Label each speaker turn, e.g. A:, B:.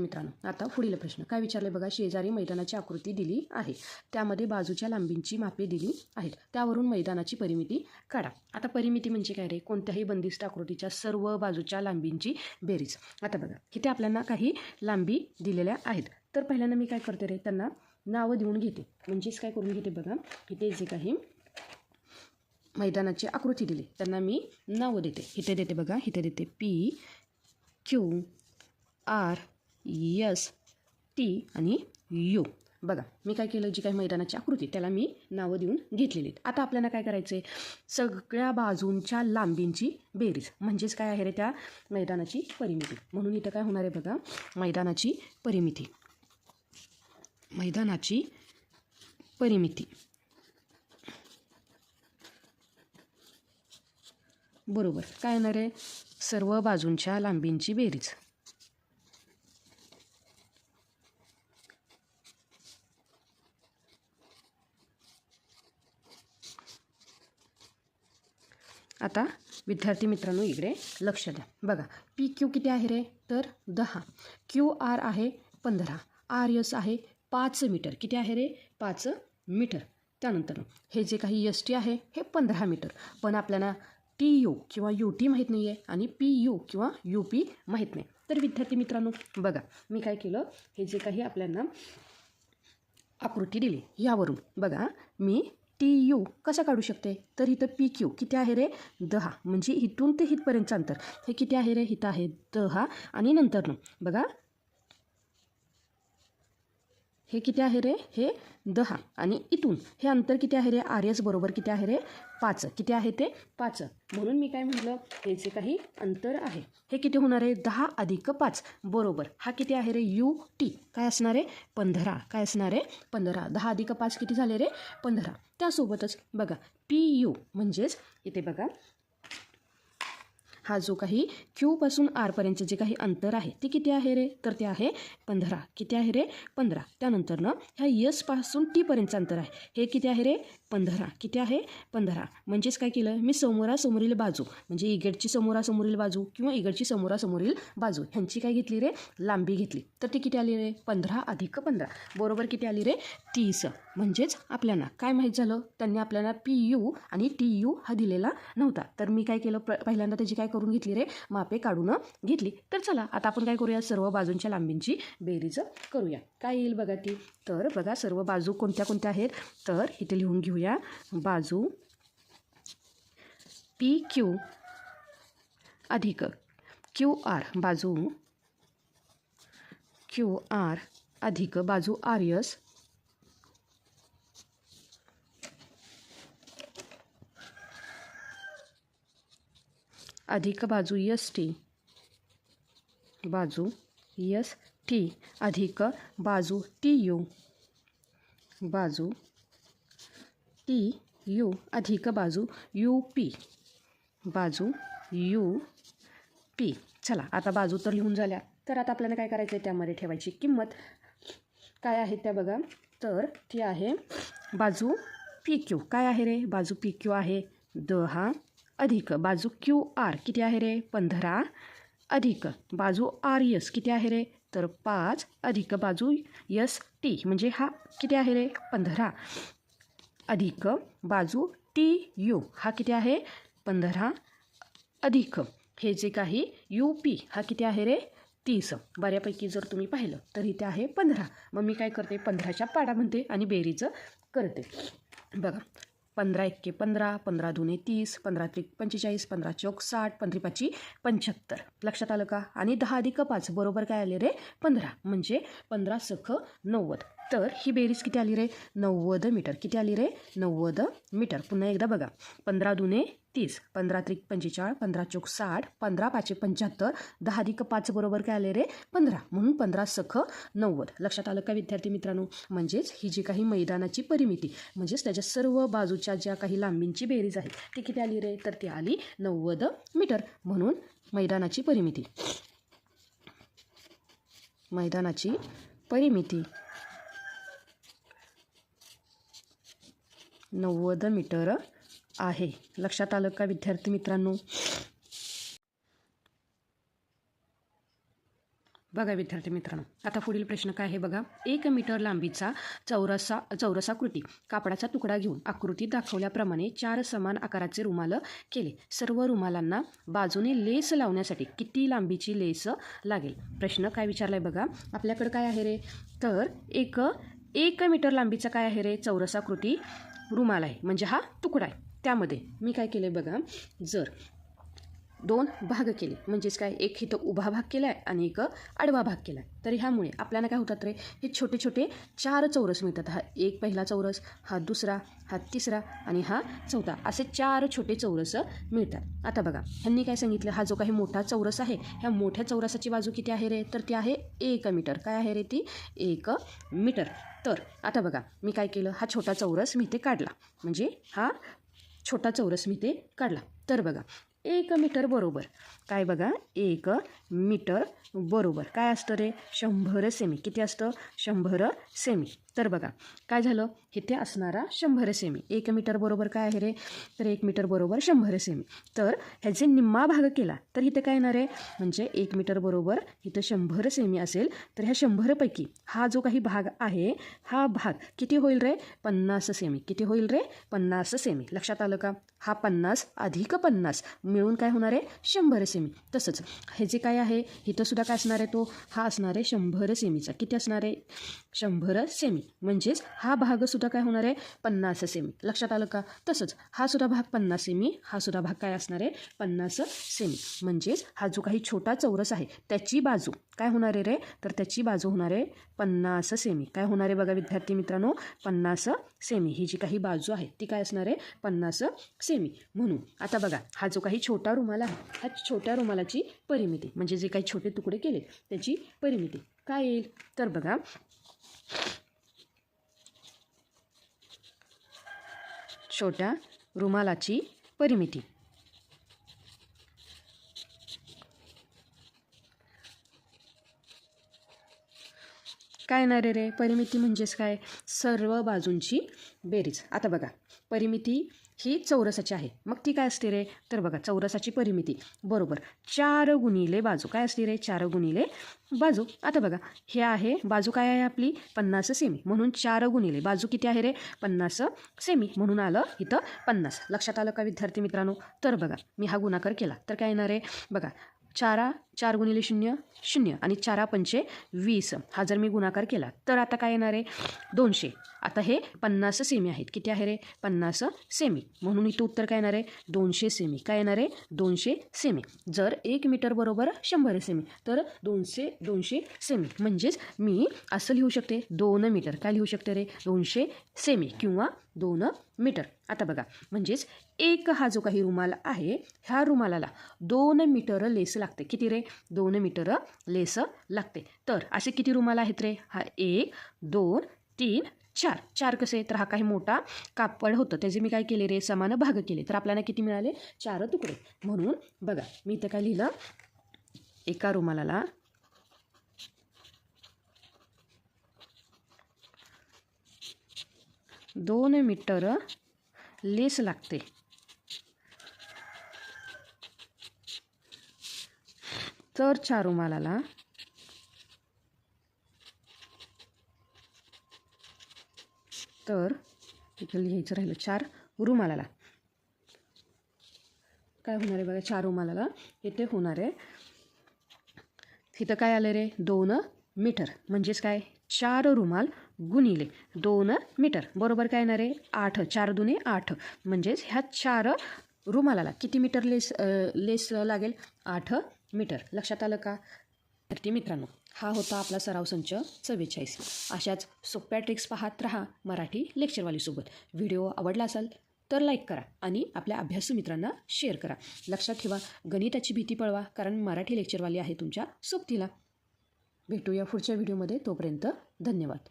A: मित्रांनो, आता पुढील प्रश्न काय विचारले बघा. शेजारी मैदानाची आकृती दिली आहे, त्यामध्ये बाजूच्या लांबींची मापे दिली आहेत, त्यावरून मैदानाची परिमिती काढा. आता परिमिती म्हणजे काय रे, कोणत्याही बंदिस्त आकृतीच्या सर्व बाजूच्या लांबींची बेरीज. आता बघा इथे आपल्याला काही लांबी दिलेल्या आहेत, तर पहिल्यांदा मी काय करते रे, त्यांना नावं देऊन घेते. म्हणजेच काय करून घेते बघा, इथे जे काही मैदानाची आकृती दिली त्यांना मी नावं देते. इथे देते बघा, इथे देते P, Q, R, S, T आणि U. बघा मी काय केलं, जी काही मैदानाची आकृती त्याला मी नावं देऊन घेतलेली आहेत. आता आपल्याला काय करायचं आहे, सगळ्या बाजूंच्या लांबींची बेरीज म्हणजेच काय आहे रे, त्या मैदानाची परिमिती. म्हणून इथं काय होणार आहे बघा, मैदानाची परिमिती. मैदानाची परिमिती बरोबर काय येणार आहे, सर्व बाजूंच्या लांबींची बेरीज. आता विद्यार्थी मित्रांनो इकडे लक्ष द्या. बघा PQ किती आहे रे, तर 10. QR आहे 15. RS आहे 5 मीटर. किती आहे रे, 5 मीटर. त्यानंतर हे जे काही ST आहे हे 15 मीटर. पण आपल्याला TU किंवा UT माहीत नाही आहे आणि PU किंवा UP माहीत नाही. तर विद्यार्थी मित्रांनो बघा मी काय केलं, हे जे काही आपल्याला आकृती दिली यावरून बघा मी TU कसा काढू शकते, तर इथं PQ किती आहे रे, 10. म्हणजे इथून ते इथपर्यंतचं अंतर हे किती आहे रे, इथं आहे 10. आणि नंतर बघा हे किती आहे रे, हे 10. आणि इथून हे अंतर किती आहे रे, RS बरोबर किती आहे रे, 5. किती आहे ते 5. म्हणून मी काय म्हटलं, हे जे काही अंतर आहे हे किती होणार आहे, 10 अधिक 5 बरोबर हा किती आहे रे, UT काय असणार आहे, 15. काय असणार आहे, 15. 10 अधिक 5 किती झाले रे, 15. त्यासोबतच बघा PU म्हणजेच इथे बघा हा जो काही Q पासून R पर्यंतचे जे काही अंतर आहे ते किती आहे रे, तर ते आहे 15. किती आहे रे, 15. त्यानंतर ह्या S पासून T पर्यंतचं अंतर आहे हे किती आहे रे, 15. किती आहे, 15. म्हणजेच काय केलं मी, समोरासमोरील बाजू म्हणजे इकडची समोरासमोरील बाजू किंवा इकडची समोरासमोरील बाजू ह्यांची काय घेतली रे, लांबी घेतली. तर ती किती आली रे, 15 अधिक 15 बरोबर किती आली रे, 30. म्हणजेच आपल्याला काय माहीत झालं, त्यांनी आपल्याला PU आणि TU हा दिलेला नव्हता. तर मी काय केलं, पहिल्यांदा त्याची काय करून घेतली रे, मापे काढून घेतली. तर चला आता आपण काय करूया, सर्व बाजूंच्या लांबींची बेरीज करूया. काय येईल बघा ती, तर बघा सर्व बाजू कोणत्या कोणत्या आहेत, तर इथे लिहून घेऊया. बाजू PQ अधिक QR, बाजू QR अधिक बाजू RS अधिक बाजू ST, बाजू ST अधिक बाजू TU, बाजू TU अधिक बाजू UP, बाजू UP. चला आता बाजू तर लिहून झाल्या, तर आता आपल्याला काय करायचं आहे, त्यामध्ये ठेवायची किंमत काय आहे त्या बघा, तर ती आहे बाजू PQ. काय आहे रे, बाजू PQ आहे 10 अधिक बाजू QR किती आहे रे, 15 अधिक बाजू RS किती आहे रे, तर 5 अधिक बाजू ST म्हणजे हा किती आहे रे, 15 अधिक बाजू TU हा किती आहे, 15 अधिक हे जे काही UP हा किती आहे रे, 30. बऱ्यापैकी जर तुम्ही पाहिलं तर इथे आहे 15. मग मी काय करते, 15च्या पाडा म्हणते आणि बेरीज करते. बघा 15 एक्के 15, 15 दुने 30, 15 त्रिक 45, 15 चौक 60, 15 पाची 75. लक्षात आलं का. आणि 10 अधिक 5 बरोबर काय आले रे, 15. म्हणजे 15 सख 90. तर ही बेरीज किती आली रे, 90 मीटर. किती आली रे, 90 मीटर. पुन्हा एकदा बघा 15 दुने 30, 15 त्रिक 45, 15 चौक 60, 15 पाचे 75, 10 अधिक 5 बरोबर काय आले रे, 15. म्हणून 15 सख 90. लक्षात आलं का विद्यार्थी मित्रांनो. म्हणजेच ही जी काही मैदानाची परिमिती म्हणजेच त्याच्या सर्व बाजूच्या ज्या काही लांबींची बेरीज आहे ती किती आली रे, तर ती आली 90 मीटर. म्हणून मैदानाची परिमिती 90 मीटर आहे. लक्षात आलं का विद्यार्थी मित्रांनो. बघा विद्यार्थी मित्रांनो, आता पुढील प्रश्न काय आहे बघा. 1 मीटर लांबीचा चौरसाकृती कापडाचा तुकडा घेऊन आकृतीत दाखवल्याप्रमाणे 4 समान आकाराचे रुमाल केले. सर्व रुमालांना बाजूने लेस लावण्यासाठी किती लांबीची लेस लागेल? प्रश्न काय विचारलाय बघा. आपल्याकडे काय आहे रे, तर एक मीटर लांबीचा काय आहे रे, चौरसाकृती रुमाल आहे, म्हणजे हा तुकडा आहे. त्यामध्ये मी काय केलं बघा, जर 2 भाग केले, म्हणजेच काय, एक इथं उभा भाग केला आहे आणि एक आडवा भाग केला आहे. तर ह्यामुळे आपल्याला काय होतात रे, हे छोटे छोटे 4 चौरस मिळतात. हा एक पहिला चौरस, हा दुसरा, हा तिसरा आणि हा चौथा, असे 4 छोटे चौरस मिळतात. आता बघा, ह्यांनी काय सांगितलं, हा जो काही मोठा चौरस आहे, ह्या मोठ्या चौरसाची बाजू किती आहे रे, तर ती आहे 1 मीटर. काय आहे रे ती, 1 मीटर. तर आता बघा, मी काय केलं, हा छोटा चौरस मी इथे काढला, म्हणजे हा छोटा चौरस मी इथे काढला. तर बघा, 1 मीटर बरोबर काय बघा, 1 मीटर बरोबर काय असतं रे, 100 सेमी. किती असतं, 100 सेमी. तर बघा काय झालं, इथे असणारा 100 सेमी. 1 मीटर बरोबर काय आहे रे, तर 1 मीटर बरोबर 100 सेमी. तर ह्याचे निम्मा भाग केला तर इथे काय येणार आहे, म्हणजे 1 मीटर बरोबर इथं 100 सेमी असेल, तर ह्या 100पैकी हा जो काही भाग आहे, हा भाग किती होईल रे, 50 सेमी. किती होईल रे, 50 सेमी. लक्षात आलं का, हा 50 अधिक 50 मिळून काय होणार आहे, 100 सेमी. तसंच हे जे काय आहे, इथं सुद्धा काय असणार आहे, तो हा असणार आहे 100 सेमीचा. किती असणार आहे, 100 सेमी. म्हणजेच हा भागसुद्धा काय होणार आहे, 50 सेमी. लक्षात आलं का. तसंच हा सुद्धा भाग 50 सेमी, हा सुद्धा भाग काय असणार आहे, 50 सेमी. म्हणजेच हा जो काही छोटा चौरस आहे, त्याची बाजू काय होणार आहे रे, तर त्याची बाजू होणार आहे 50 सेमी. काय होणार आहे बघा विद्यार्थी मित्रांनो, 50 सेमी. ही जी काही बाजू आहे ती काय असणार आहे, 50 सेमी. म्हणून आता बघा, हा जो काही छोटा रुमाल आहे, ह्या छोट्या रुमालाची परिमिती, म्हणजे जे काही छोटे तुकडे केले त्याची परिमिती काय येईल, तर बघा, छोट्या रुमालाची परिमिती काय येणार आहे रे, परिमिती म्हणजेच काय, सर्व बाजूंची बेरीज. आता बघा, परिमिती ही चौरसाची आहे, मग ती काय असते रे, तर बघा, चौरसाची परिमिती बरोबर 4 गुणिले बाजू. काय असते रे, 4 गुणिले बाजू. आता बघा, हे आहे बाजू काय आहे आपली, 50 सेमी. म्हणून 4 गुणिले बाजू किती आहे रे, 50 सेमी. म्हणून आलं इथं 50. लक्षात आलं का विद्यार्थी मित्रांनो. तर बघा, मी हा गुणाकार केला तर काय येणार आहे बघा, 4 गुणिले 0 0 आणि 4 पंचे 20. हा जर मी गुणाकार केला तर आता काय येणार आहे, 200. आता हे 50 सेमी आहेत. किती आहे रे, 50 सेमी. म्हणून इथं उत्तर काय येणार आहे, 200 सेमी. काय येणार आहे, 200 सेमी. जर 1 मीटर बरोबर 100 सेमी, तर 200 सेमी. म्हणजेच मी असं लिहू शकते, 2 मीटर. काय लिहू शकते रे, 200 सेमी किंवा 2 मीटर. आता बघा, म्हणजेच एक हा जो काही रुमाल आहे, ह्या रुमालाला 2 मीटर लेस लागते. किती रे, 2 मीटर लेस लागते. तर असे किती रुमाल आहेत रे, हा 1 2 3 4 कसे, तर हा काही मोठा कापड होतं, त्याचे मी काय केले रे, समान भाग केले. तर आपल्याला किती मिळाले, 4 तुकडे. म्हणून बघा, मी इथं काय लिहिलं, एका रुमालाला 2 मीटर लेस लागते. तर 4 रुमालाला तर इथं लिहायचं राहिलं, 4 रुमालाला काय होणार आहे बघा, 4 रुमालाला इथे होणार आहे, इथं काय आलं रे, 2 मीटर. म्हणजेच काय, 4 रुमाल गुणिले 2 मीटर बरोबर काय येणार आहे, 8. 4 दुने 8. म्हणजेच ह्या 4 रुमालाला किती मीटर लेस लागेल, 8 मीटर. लक्षात आलं का विद्यार्थी मित्रांनो. हा होता आपला सराव संच 44. अशाच सोप्या ट्रिक्स पाहत रहा मराठी लेक्चरवालीसोबत. व्हिडिओ आवडला असाल तर लाईक करा आणि आपल्या अभ्यासू मित्रांना शेअर करा. लक्षात ठेवा, गणिताची भीती पळवा, कारण मराठी लेक्चरवाली आहे तुमच्या सोबतीला. भेटूया पुढच्या व्हिडिओमध्ये. तोपर्यंत धन्यवाद.